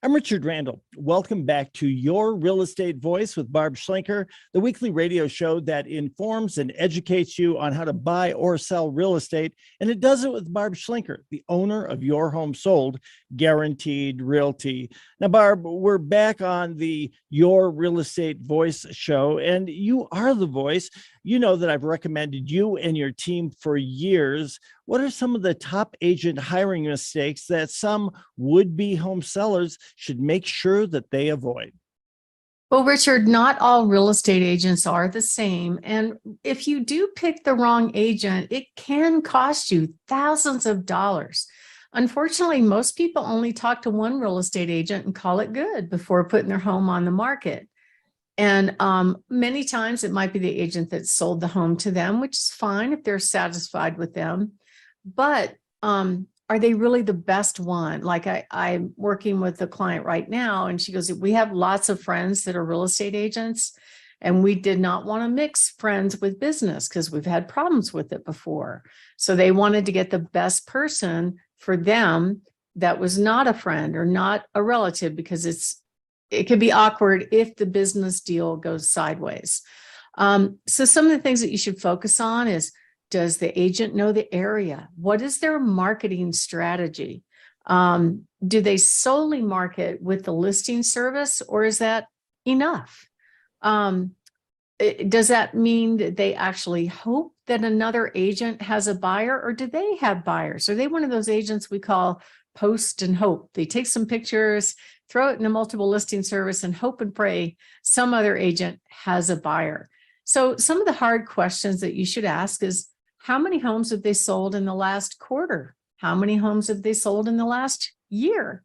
I'm Richard Randall. Welcome back to Your Real Estate Voice with Barb Schlinker, the weekly radio show that informs and educates you on how to buy or sell real estate. And it does it with Barb Schlinker, the owner of Your Home Sold, Guaranteed Realty. Now, Barb, we're back on the Your Real Estate Voice show, and you are the voice. You know that I've recommended you and your team for years. What are some of the top agent hiring mistakes that some would-be home sellers should make sure that they avoid? Well, Richard, not all real estate agents are the same. And if you do pick the wrong agent, it can cost you thousands of dollars. Unfortunately, most people only talk to one real estate agent and call it good before putting their home on the market. And many times it might be the agent that sold the home to them, which is fine if they're satisfied with them. But are they really the best one? Like I'm working with a client right now, and she goes, we have lots of friends that are real estate agents, and we did not want to mix friends with business because we've had problems with it before. So they wanted to get the best person for them that was not a friend or not a relative, because it could be awkward if the business deal goes sideways. So some of the things that you should focus on is, does the agent know the area? What is their marketing strategy? Do they solely market with the listing service, or is that enough? Does that mean that they actually hope that another agent has a buyer, or do they have buyers? Are they one of those agents we call post and hope? They take some pictures, throw it in a multiple listing service, and hope and pray some other agent has a buyer. So some of the hard questions that you should ask is, how many homes have they sold in the last quarter? How many homes have they sold in the last year?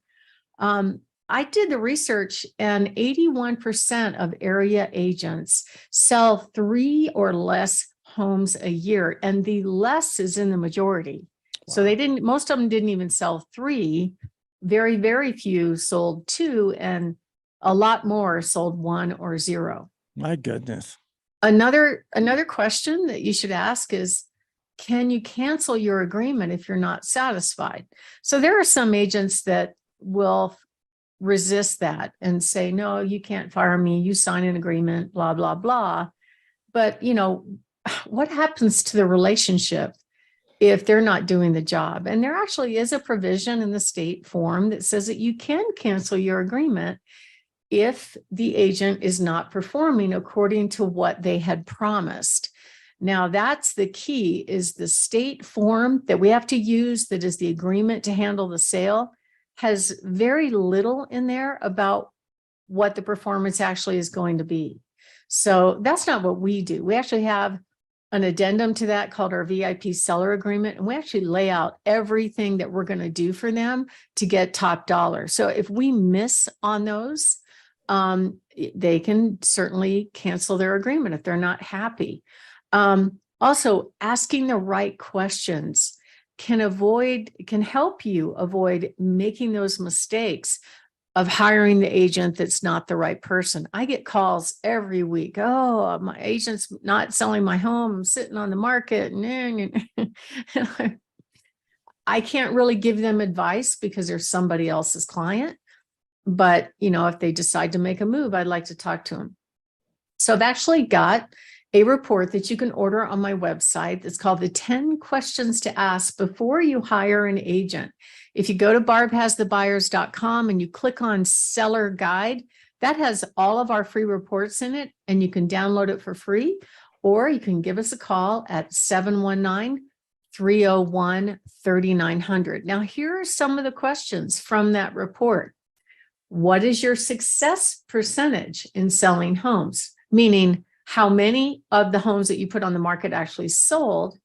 I did the research, and 81% of area agents sell 3 or less homes a year, and the less is in the majority. Wow. So most of them didn't even sell 3. Very, very few sold 2, and a lot more sold 1 or 0. My goodness. Another question that you should ask is, can you cancel your agreement if you're not satisfied? So there are some agents that will resist that and say, no, you can't fire me. You sign an agreement, blah, blah, blah. But, what happens to the relationship if they're not doing the job? And there actually is a provision in the state form that says that you can cancel your agreement if the agent is not performing according to what they had promised. Now, that's the key, is the state form that we have to use, that is the agreement to handle the sale, has very little in there about what the performance actually is going to be. So that's not what we do. We actually have an addendum to that called our VIP seller agreement, and we actually lay out everything that we're going to do for them to get top dollar. So if we miss on those, they can certainly cancel their agreement if they're not happy. Also, asking the right questions can help you avoid making those mistakes of hiring the agent that's not the right person. I get calls every week. Oh, my agent's not selling my home. I'm sitting on the market. I can't really give them advice because they're somebody else's client. But, if they decide to make a move, I'd like to talk to them. So I've actually got a report that you can order on my website that's called the 10 questions to ask before you hire an agent. If you go to barbhasthebuyers.com and you click on seller guide, that has all of our free reports in it, and you can download it for free, or you can give us a call at 719-301-3900. Now, here are some of the questions from that report. What is your success percentage in selling homes? Meaning, how many of the homes that you put on the market actually sold?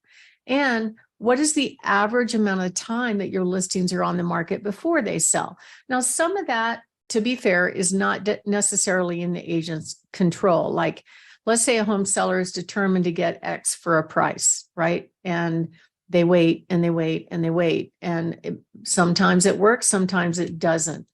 And what is the average amount of time that your listings are on the market before they sell? Now, some of that, to be fair, is not necessarily in the agent's control. Like, let's say a home seller is determined to get X for a price, right? And they wait and they wait and they wait. And sometimes it works, sometimes it doesn't.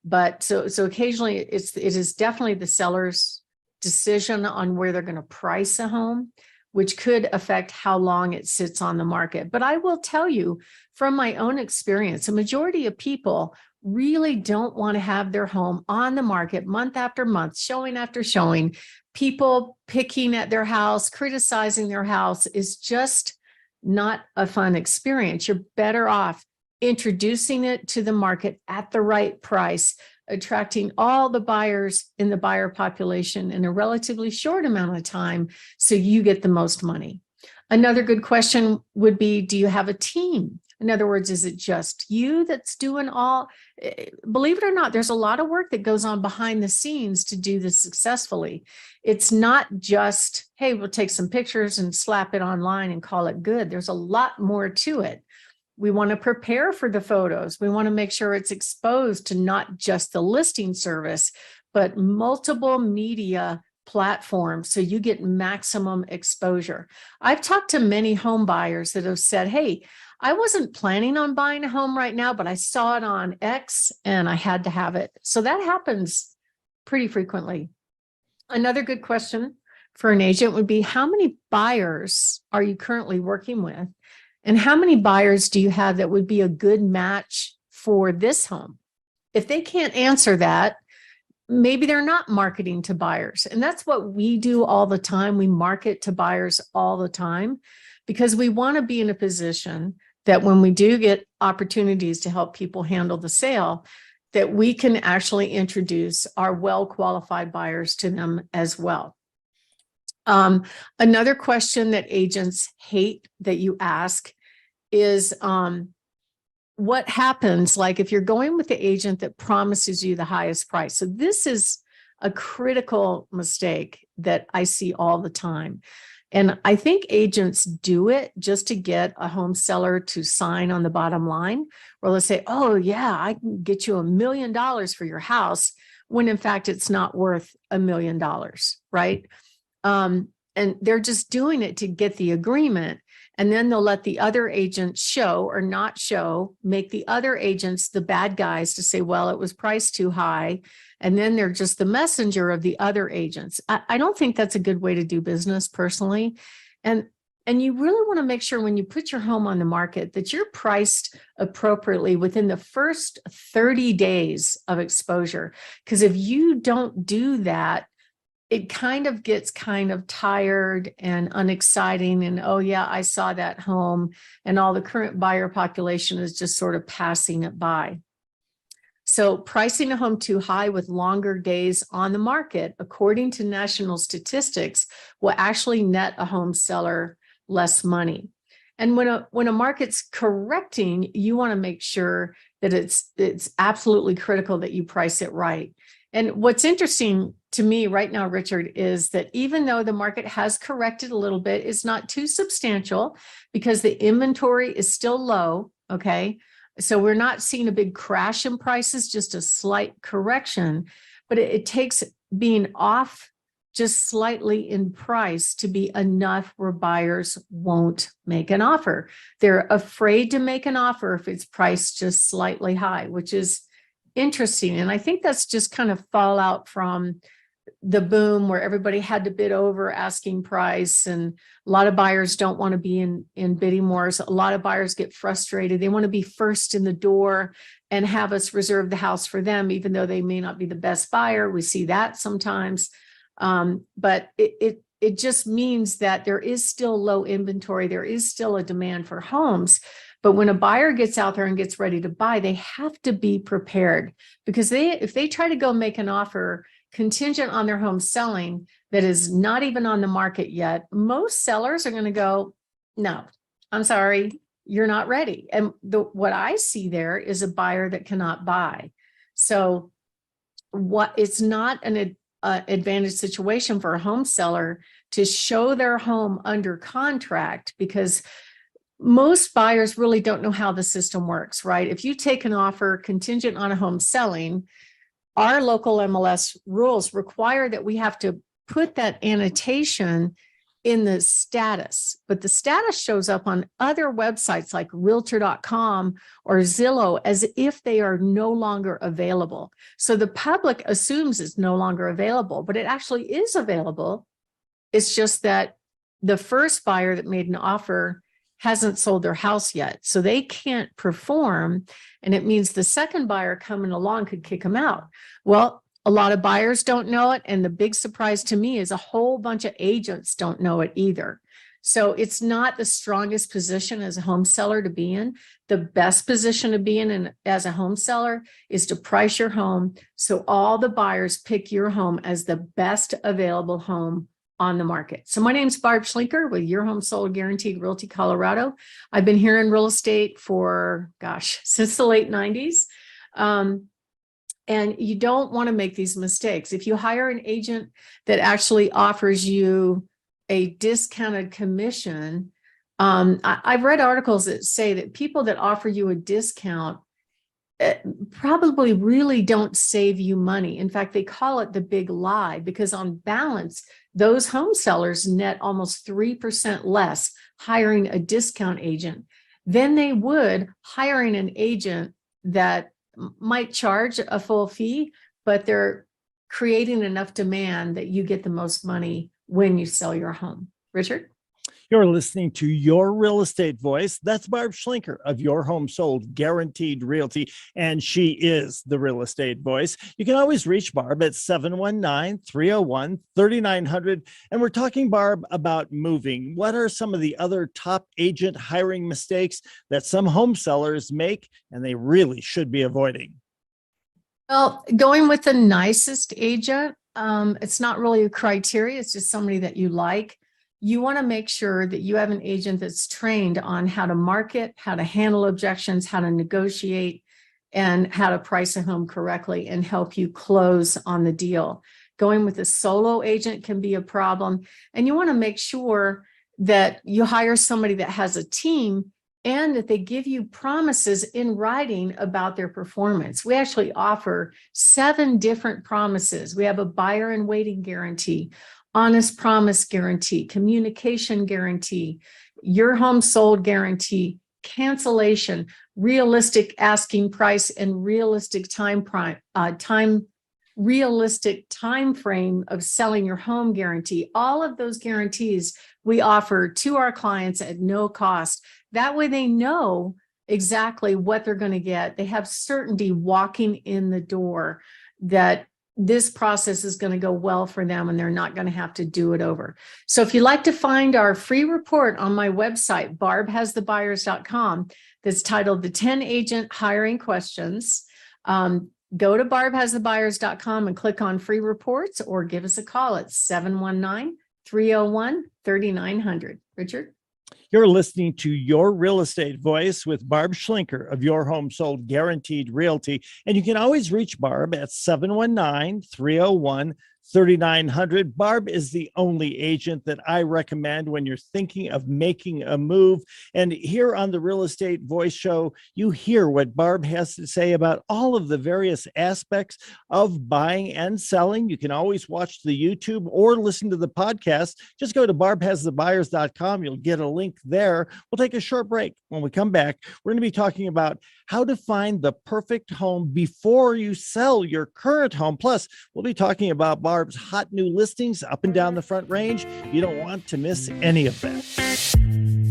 But so occasionally it is definitely the seller's decision on where they're going to price a home, which could affect how long it sits on the market. But I will tell you from my own experience, a majority of people really don't want to have their home on the market month after month, showing after showing. People picking at their house, criticizing their house is just not a fun experience. You're better off introducing it to the market at the right price, attracting all the buyers in the buyer population in a relatively short amount of time so you get the most money. Another good question would be, do you have a team? In other words, is it just you that's doing all? Believe it or not, there's a lot of work that goes on behind the scenes to do this successfully. It's not just, hey, we'll take some pictures and slap it online and call it good. There's a lot more to it. We want to prepare for the photos. We want to make sure it's exposed to not just the listing service, but multiple media platforms so you get maximum exposure. I've talked to many home buyers that have said, hey, I wasn't planning on buying a home right now, but I saw it on X and I had to have it. So that happens pretty frequently. Another good question for an agent would be, how many buyers are you currently working with? And how many buyers do you have that would be a good match for this home? If they can't answer that, maybe they're not marketing to buyers. And that's what we do all the time. We market to buyers all the time because we want to be in a position that when we do get opportunities to help people handle the sale, that we can actually introduce our well-qualified buyers to them as well. Another question that agents hate that you ask is, what happens like if you're going with the agent that promises you the highest price? So this is a critical mistake that I see all the time. And I think agents do it just to get a home seller to sign on the bottom line, or let's say, oh yeah, I can get you $1 million for your house, when in fact it's not worth $1 million, right? And they're just doing it to get the agreement. And then they'll let the other agent show or not show, make the other agents the bad guys to say, well, it was priced too high. And then they're just the messenger of the other agents. I don't think that's a good way to do business personally. And you really want to make sure when you put your home on the market that you're priced appropriately within the first 30 days of exposure. Because if you don't do that, it kind of gets kind of tired and unexciting. And, oh yeah, I saw that home, and all the current buyer population is just sort of passing it by. So pricing a home too high with longer days on the market, according to national statistics, will actually net a home seller less money. And when a market's correcting, you want to make sure that it's absolutely critical that you price it right. And what's interesting to me right now, Richard, is that even though the market has corrected a little bit, it's not too substantial because the inventory is still low, okay? So we're not seeing a big crash in prices, just a slight correction, but it takes being off just slightly in price to be enough where buyers won't make an offer. They're afraid to make an offer if it's priced just slightly high, which is interesting. And I think that's just kind of fallout from the boom where everybody had to bid over asking price, and a lot of buyers don't want to be in bidding wars. A lot of buyers get frustrated. They want to be first in the door and have us reserve the house for them, even though they may not be the best buyer. We see that sometimes. But it just means that there is still low inventory. There is still a demand for homes. But when a buyer gets out there and gets ready to buy, they have to be prepared, because if they try to go make an offer contingent on their home selling that is not even on the market yet, most sellers are going to go, no, I'm sorry, you're not ready. And what I see there is a buyer that cannot buy. So it's not an advantage situation for a home seller to show their home under contract, because most buyers really don't know how the system works, right? If you take an offer contingent on a home selling, our local MLS rules require that we have to put that annotation in the status, but the status shows up on other websites like Realtor.com or Zillow as if they are no longer available. So the public assumes it's no longer available, but it actually is available. It's just that the first buyer that made an offer hasn't sold their house yet. So they can't perform. And it means the second buyer coming along could kick them out. Well, a lot of buyers don't know it. And the big surprise to me is a whole bunch of agents don't know it either. So it's not the strongest position as a home seller to be in. The best position to be in as a home seller is to price your home so all the buyers pick your home as the best available home on the market. So my name's Barb Schlinker with Your Home Sold Guaranteed Realty Colorado. I've been here in real estate for, since the late 90s. And you don't want to make these mistakes. If you hire an agent that actually offers you a discounted commission, I've read articles that say that people that offer you a discount probably really don't save you money. In fact, they call it the big lie, because on balance, those home sellers net almost 3% less hiring a discount agent than they would hiring an agent that might charge a full fee, but they're creating enough demand that you get the most money when you sell your home. Richard? You're listening to Your Real Estate Voice. That's Barb Schlinker of Your Home Sold Guaranteed Realty, and she is the real estate voice. You can always reach Barb at 719-301-3900. And we're talking, Barb, about moving. What are some of the other top agent hiring mistakes that some home sellers make and they really should be avoiding? Well, going with the nicest agent, it's not really a criteria. It's just somebody that you like. You want to make sure that you have an agent that's trained on how to market, how to handle objections, how to negotiate, and how to price a home correctly and help you close on the deal. Going with a solo agent can be a problem. And you want to make sure that you hire somebody that has a team and that they give you promises in writing about their performance. We actually offer 7 different promises. We have a buyer and waiting guarantee, honest promise guarantee, communication guarantee, your home sold guarantee, cancellation, realistic asking price, and realistic time frame of selling your home guarantee. All of those guarantees we offer to our clients at no cost. That way they know exactly what they're going to get. They have certainty walking in the door that this process is going to go well for them and they're not going to have to do it over. So if you'd like to find our free report on my website, barbhasthebuyers.com, that's titled The 10 Agent Hiring Questions, go to barbhasthebuyers.com and click on free reports or give us a call at 719-301-3900. Richard? You're listening to Your Real Estate Voice with Barb Schlinker of Your Home Sold Guaranteed Realty. And you can always reach Barb at 719-301-3900. Barb is the only agent that I recommend when you're thinking of making a move. And here on the Real Estate Voice Show, you hear what Barb has to say about all of the various aspects of buying and selling. You can always watch the YouTube or listen to the podcast. Just go to barbhasthebuyers.com. You'll get a link there. We'll take a short break. When we come back, we're going to be talking about how to find the perfect home before you sell your current home. Plus, we'll be talking about Barb's hot new listings up and down the Front Range. You don't want to miss any of that.